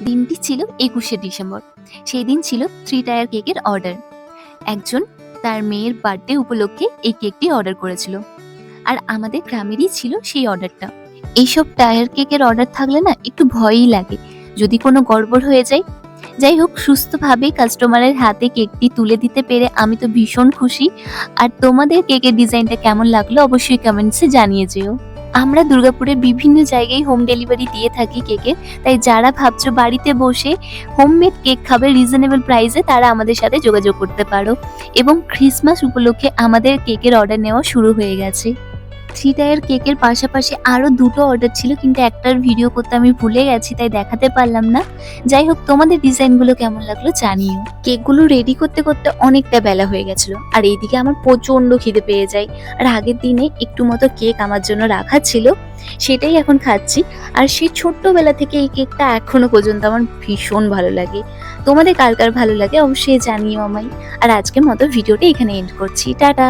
দিনটি ছিল ২১শে ডিসেম্বর। সেই দিন ছিল 3 টায়ার কেকের অর্ডার। একজন তার মেয়ের বার্থডে উপলক্ষে এই কেকটি অর্ডার করেছিল। আর আমাদের গ্রামেরই ছিল সেই অর্ডারটা। এইসব টায়ার কেকের অর্ডার থাকলে না একটু ভয়ই লাগে, যদি কোনো গড়বড় হয়ে যায়। যাই হোক, সুস্থভাবে কাস্টমারের হাতে কেকটি তুলে দিতে পেরে আমি তো ভীষণ খুশি। আর তোমাদের কেকের ডিজাইনটা কেমন লাগলো অবশ্যই কমেন্টসে জানিয়ে যেও। আমরা দুর্গাপুরের বিভিন্ন জায়গায় হোম ডেলিভারি দিয়ে থাকি কেকের, তাই যারা ভাবছো বাড়িতে বসে হোমমেড কেক খাবে রিজনেবল প্রাইসে, তারা আমাদের সাথে যোগাযোগ করতে পারো। এবং ক্রিসমাস উপলক্ষে আমাদের কেকের অর্ডার নেওয়া শুরু হয়ে গেছে। 3 টায়ার কেকের পাশাপাশি আরো 2টো অর্ডার ছিল, কিন্তু একটার ভিডিও করতে আমি ভুলে গেছি, তাই দেখাতে পারলাম না। যাই হোক, তোমাদের ডিজাইনগুলো কেমন লাগলো জানিও। কেকগুলো রেডি করতে করতে অনেকটা বেলা হয়ে গেছিল, আর এইদিকে আমার প্রচন্ড খিদে পেয়ে যায়। আর আগের দিনে একটু মতো কেক আমার জন্য রাখা ছিল, সেটাই এখন খাচ্ছি। আর সেই ছোট্টবেলা থেকে এই কেকটা এখনো পর্যন্ত আমার ভীষণ ভালো লাগে। তোমাদের কার কার ভালো লাগে অবশ্যই জানিও আমায়। আর আজকের মতো ভিডিওটা এখানে এন্ড করছি। টাটা।